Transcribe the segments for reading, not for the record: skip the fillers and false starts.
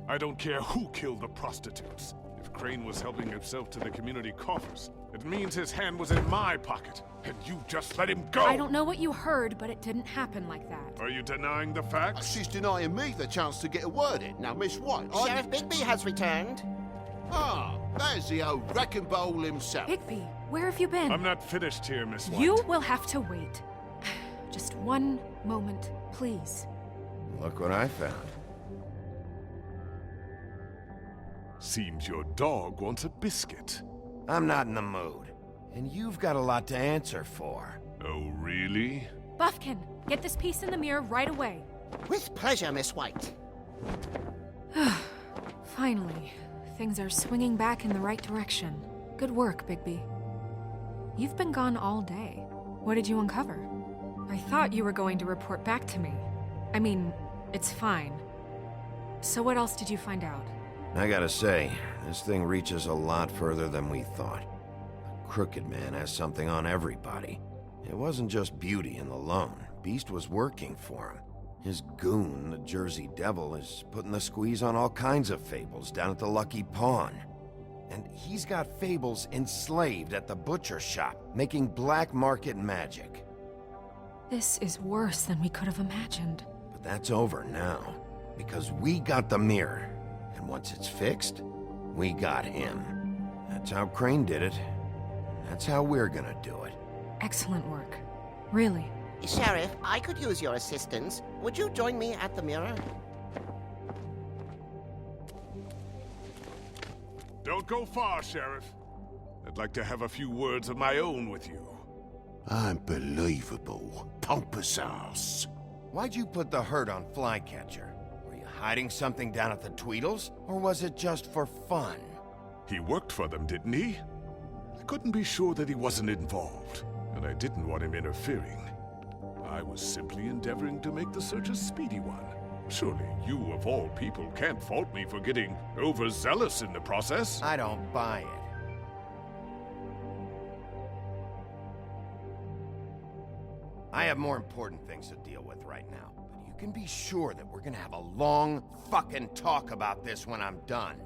I don't care who killed the prostitutes. If Crane was helping himself to the community coffers, it means his hand was in my pocket, and you just let him go! I don't know what you heard, but it didn't happen like that. Are you denying the facts? She's denying me the chance to get a word in. Now, Miss White, Sheriff Bigby has returned. Ah, there's the old wrecking bowl himself. Bigby, where have you been? I'm not finished here, Miss White. You will have to wait. Just one moment, please. Look what I found. Seems your dog wants a biscuit. I'm not in the mood. And you've got a lot to answer for. Oh, really? Buffkin, get this piece in the mirror right away. With pleasure, Miss White. Finally, things are swinging back in the right direction. Good work, Bigby. You've been gone all day. What did you uncover? I thought you were going to report back to me. I mean, it's fine. So what else did you find out? I gotta say, this thing reaches a lot further than we thought. The Crooked Man has something on everybody. It wasn't just Beauty and the Lone. Beast was working for him. His goon, the Jersey Devil, is putting the squeeze on all kinds of fables down at the Lucky Pawn. And he's got fables enslaved at the butcher shop, making black market magic. This is worse than we could have imagined. But that's over now, because we got the mirror. And once it's fixed, we got him. That's how Crane did it. That's how we're gonna do it. Excellent work. Really. Sheriff, I could use your assistance. Would you join me at the mirror? Don't go far, Sheriff. I'd like to have a few words of my own with you. Unbelievable. Pompous ass. Why'd you put the hurt on Flycatcher? Were you hiding something down at the Tweedles? Or was it just for fun? He worked for them, didn't he? I couldn't be sure that he wasn't involved, and I didn't want him interfering. I was simply endeavoring to make the search a speedy one. Surely you, of all people, can't fault me for getting overzealous in the process. I don't buy it. I have more important things to deal with right now, but you can be sure that we're gonna have a long fucking talk about this when I'm done.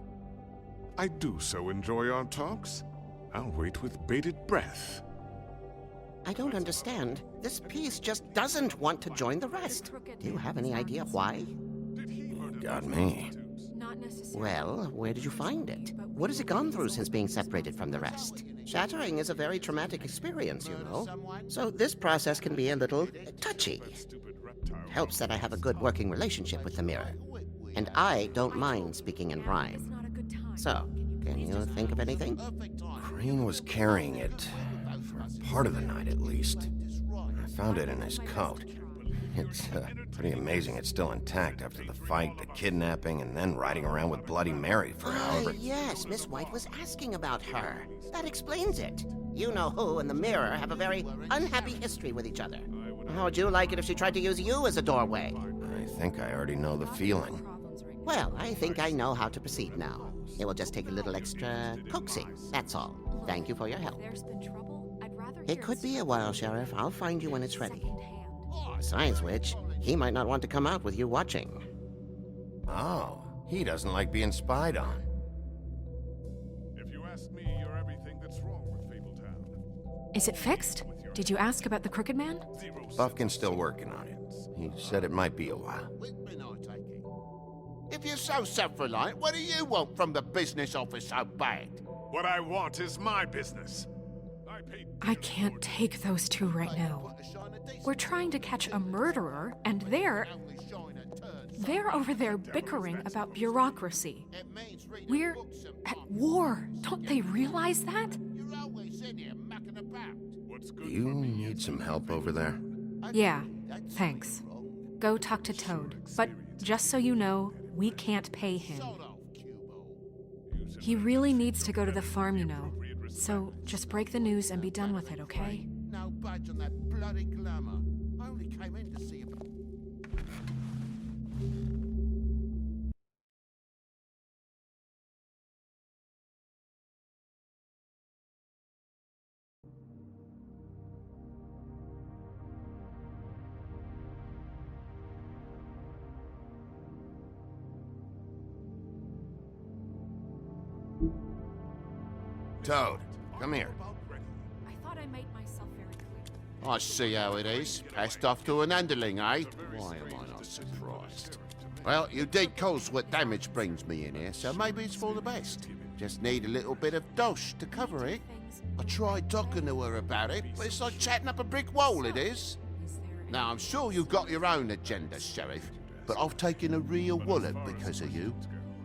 I do so enjoy our talks. I'll wait with bated breath. I don't understand. This piece just doesn't want to join the rest. Do you have any idea why? You got me. Not necessarily. Well, where did you find it? What has it gone through since being separated from the rest? Shattering is a very traumatic experience, you know. So this process can be a little touchy. It helps that I have a good working relationship with the mirror. And I don't mind speaking in rhyme. So, can you think of anything? Crane was carrying it, for part of the night at least. I found it in his coat. It's pretty amazing it's still intact after the fight, the kidnapping, and then riding around with Bloody Mary for however... Yes, Miss White was asking about her. That explains it. You know who and the mirror have a very unhappy history with each other. How would you like it if she tried to use you as a doorway? I think I already know the feeling. Well, I think I know how to proceed now. It will just take a little extra coaxing, that's all. Thank you for your help. It could be a while, Sheriff. I'll find you when it's ready. Besides which, he might not want to come out with you watching. Oh, he doesn't like being spied on. If you ask me, you're everything that's wrong with Fabletown. Is it fixed? Did you ask about the Crooked Man? Buffkin's still working on it. He said it might be a while. If you're so self-reliant, what do you want from the business office so bad? What I want is my business. I can't take those two right now. We're trying to catch a murderer, and they're over there bickering about bureaucracy. We're at war. Don't they realize that? Do you need some help over there? Yeah, thanks. Go talk to Toad. But just so you know, we can't pay him. He really needs to go to the farm, you know. So just break the news and be done with it, okay? No budge on that bloody glamour. I only came in to see him. Toad, come here. I thought I made myself very clear. I see how it is. Passed off to an underling, eh? Why am I not surprised? Well, you did cause what damage brings me in here, so maybe it's for the best. Just need a little bit of dosh to cover it. I tried talking to her about it, but it's like chatting up a brick wall, it is. Now, I'm sure you've got your own agenda, Sheriff, but I've taken a real wallet because of you,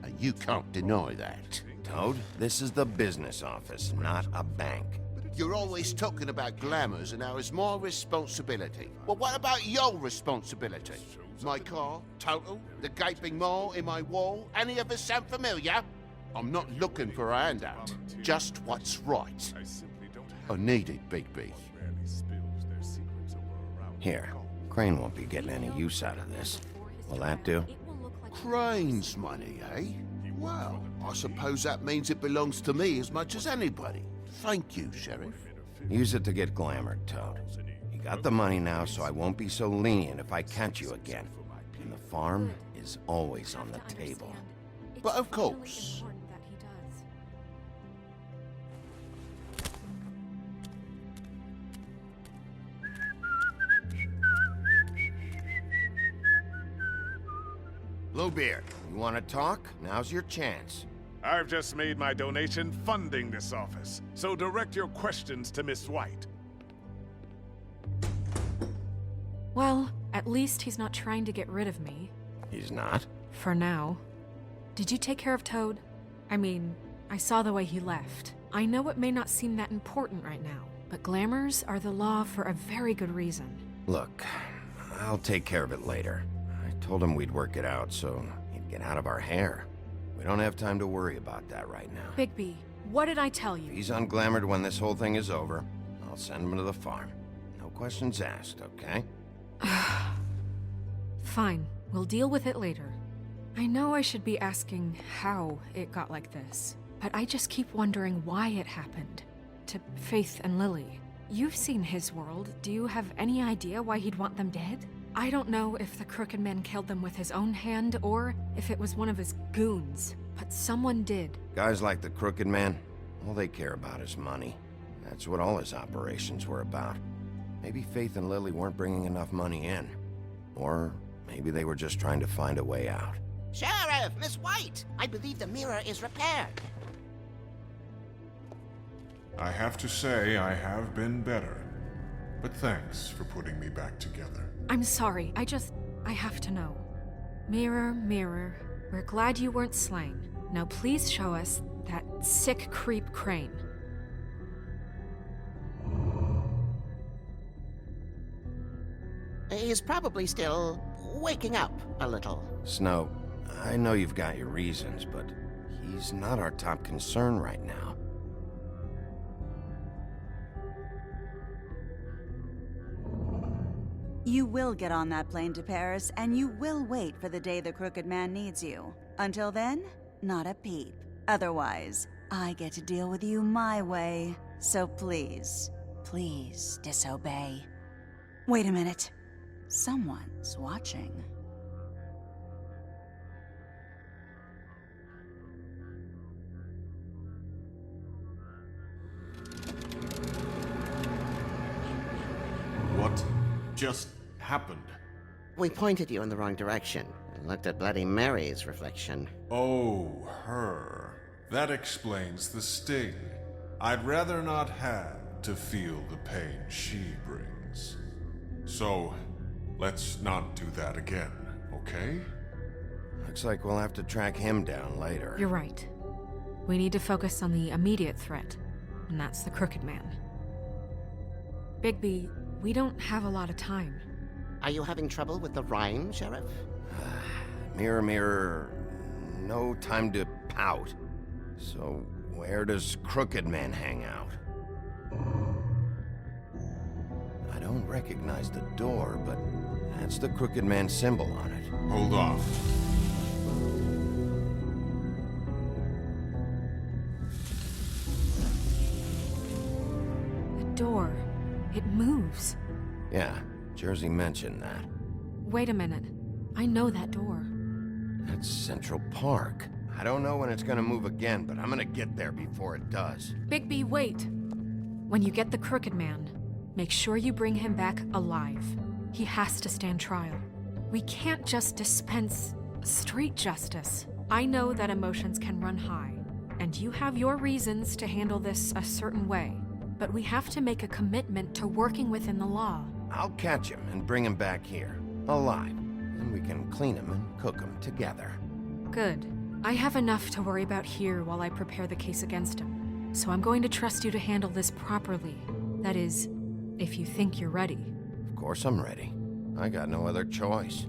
and you can't deny that. Toad, this is the business office, not a bank. You're always talking about glamours and how it's my responsibility. Well, what about your responsibility? My car, total, the gaping maw in my wall, any of us sound familiar? I'm not looking for a handout, just what's right. I need it, Bigby. Here, Crane won't be getting any use out of this. Will that do? Crane's money, eh? Well, I suppose that means it belongs to me as much as anybody. Thank you, Sheriff. Use it to get glamored, Toad. You got the money now, so I won't be so lenient if I catch you again. And the farm is always on the table. But of course. Bluebeard, you want to talk? Now's your chance. I've just made my donation funding this office, so direct your questions to Miss White. Well, at least he's not trying to get rid of me. He's not? For now. Did you take care of Toad? I mean, I saw the way he left. I know it may not seem that important right now, but glamours are the law for a very good reason. Look, I'll take care of it later. I told him we'd work it out, so he'd get out of our hair. We don't have time to worry about that right now. Bigby, what did I tell you? If he's unglamored when this whole thing is over, I'll send him to the farm. No questions asked, okay? Fine, we'll deal with it later. I know I should be asking how it got like this, but I just keep wondering why it happened. To Faith and Lily. You've seen his world. Do you have any idea why he'd want them dead? I don't know if the Crooked Man killed them with his own hand or if it was one of his goons, but someone did. Guys like the Crooked Man, all they care about is money. That's what all his operations were about. Maybe Faith and Lily weren't bringing enough money in. Or maybe they were just trying to find a way out. Sheriff, Miss White, I believe the mirror is repaired. I have to say I have been better. But thanks for putting me back together. I'm sorry, I have to know. Mirror, mirror, we're glad you weren't slain. Now please show us that sick creep Crane. He's probably still waking up a little. Snow, I know you've got your reasons, but he's not our top concern right now. You will get on that plane to Paris, and you will wait for the day the Crooked Man needs you. Until then, not a peep. Otherwise, I get to deal with you my way. So please, please disobey. Wait a minute. Someone's watching. What just happened? We pointed you in the wrong direction and looked at Bloody Mary's reflection. Oh, her. That explains the sting. I'd rather not have to feel the pain she brings. So, let's not do that again, okay? Looks like we'll have to track him down later. You're right. We need to focus on the immediate threat, and that's the Crooked Man. Bigby, we don't have a lot of time. Are you having trouble with the rhyme, Sheriff? Mirror, mirror, no time to pout. So, where does Crooked Man hang out? I don't recognize the door, but that's the Crooked Man symbol on it. Hold on. The door. It moves. Yeah, Jersey mentioned that. Wait a minute. I know that door. That's Central Park. I don't know when it's gonna move again, but I'm gonna get there before it does. Bigby, wait. When you get the Crooked Man, make sure you bring him back alive. He has to stand trial. We can't just dispense street justice. I know that emotions can run high, and you have your reasons to handle this a certain way, but we have to make a commitment to working within the law. I'll catch him and bring him back here, alive, and we can clean him and cook him together. Good. I have enough to worry about here while I prepare the case against him, so I'm going to trust you to handle this properly. That is, if you think you're ready. Of course I'm ready. I got no other choice.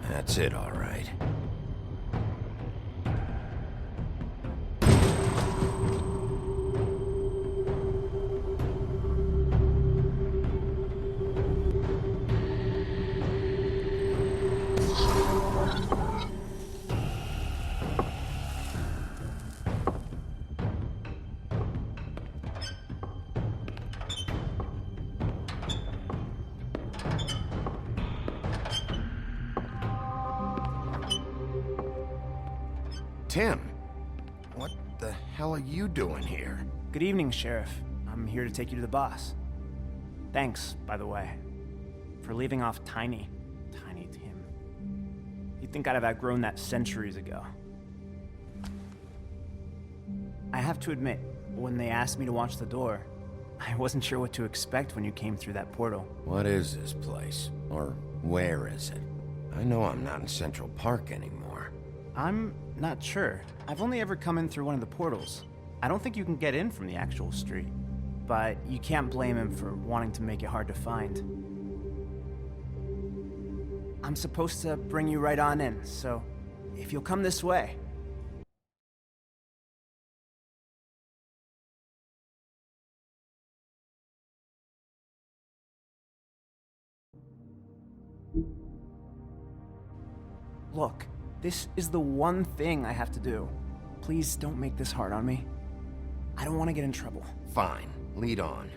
That's it, all right. Tim, what the hell are you doing here? Good evening, Sheriff. I'm here to take you to the boss. Thanks, by the way, for leaving off Tiny Tim. You'd think I'd have outgrown that centuries ago. I have to admit, when they asked me to watch the door, I wasn't sure what to expect when you came through that portal. What is this place? Or where is it? I know I'm not in Central Park anymore. I'm not sure. I've only ever come in through one of the portals. I don't think you can get in from the actual street. But you can't blame him for wanting to make it hard to find. I'm supposed to bring you right on in, so if you'll come this way. Look, this is the one thing I have to do. Please don't make this hard on me. I don't want to get in trouble. Fine, lead on.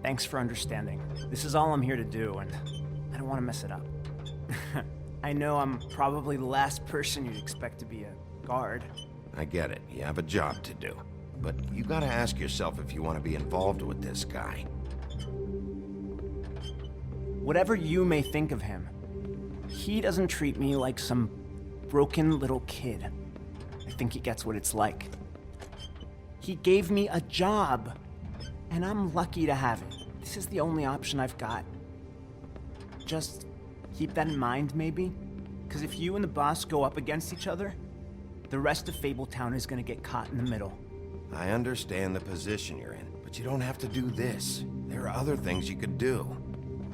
Thanks for understanding. This is all I'm here to do, and I don't want to mess it up. I know I'm probably the last person you'd expect to be a guard. I get it. You have a job to do. But you gotta ask yourself if you want to be involved with this guy. Whatever you may think of him, he doesn't treat me like some broken little kid. I think he gets what it's like. He gave me a job, and I'm lucky to have it. This is the only option I've got. Just keep that in mind, maybe? Because if you and the boss go up against each other, the rest of Fabletown is gonna get caught in the middle. I understand the position you're in, but you don't have to do this. There are other things you could do.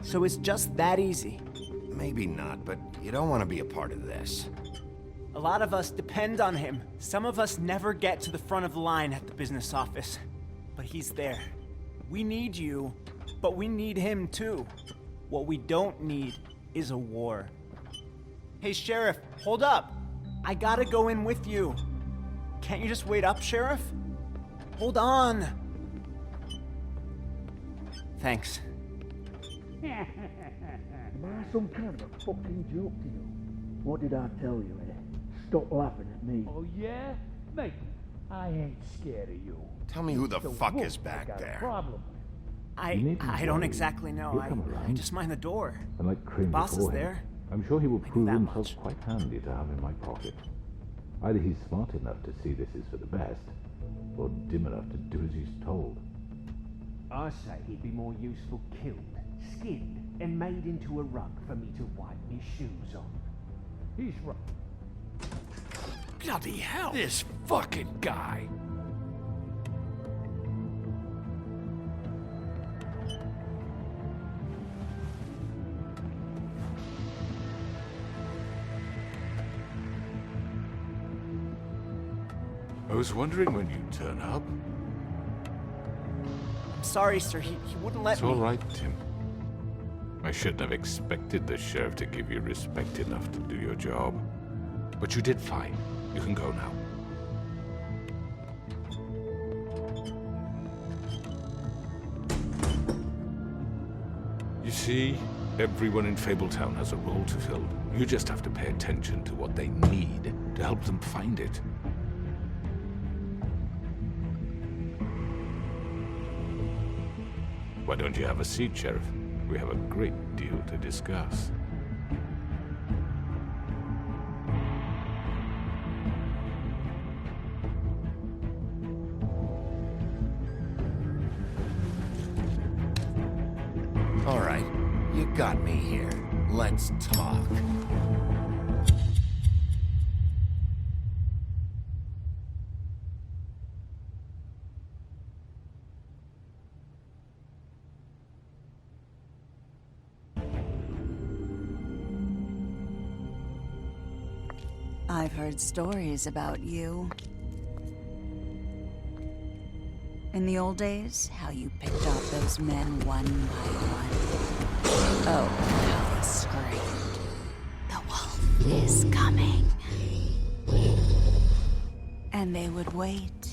So it's just that easy. Maybe not, but you don't want to be a part of this. A lot of us depend on him. Some of us never get to the front of the line at the business office. But he's there. We need you, but we need him too. What we don't need is a war. Hey, Sheriff, hold up. I gotta go in with you. Can't you just wait up, Sheriff? Hold on. Thanks. Am I some kind of a fucking joke to you? What did I tell you, eh? Stop laughing at me. Oh, yeah? Mate, I ain't scared of you. Tell me who the So fuck what is back I got a there. problem. I don't exactly know. He'll come I around. just mind the door. And like The Crane boss is before him, there. I'm sure he will I know prove that himself much. quite handy to have in my pocket. Either he's smart enough to see this is for the best, or dim enough to do as he's told. I say he'd be more useful killed, skinned, and made into a rug for me to wipe me shoes on. He's right. Bloody hell! This fucking guy! I was wondering when you'd turn up. I'm sorry, sir. He wouldn't let It's me. all right, Tim. I shouldn't have expected the sheriff to give you respect enough to do your job. But you did fine. You can go now. You see, everyone in Fabletown has a role to fill. You just have to pay attention to what they need to help them find it. Why don't you have a seat, Sheriff? We have a great deal to discuss. All right, you got me here. Let's talk. I've heard stories about you. In the old days, how you picked off those men one by one. Oh, how they screamed. The wolf is coming. And they would wait,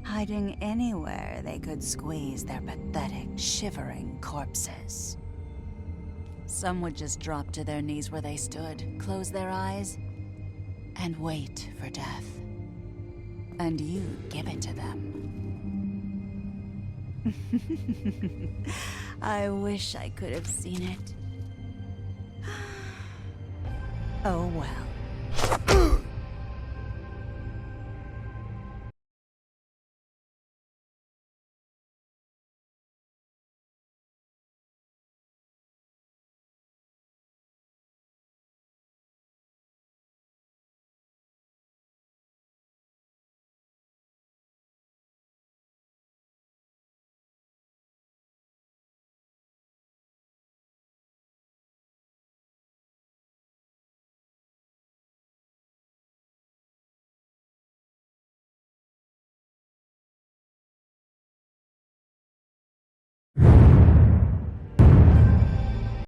hiding anywhere they could squeeze their pathetic, shivering corpses. Some would just drop to their knees where they stood, close their eyes, and wait for death. And you'd give it to them. I wish I could have seen it. Oh well.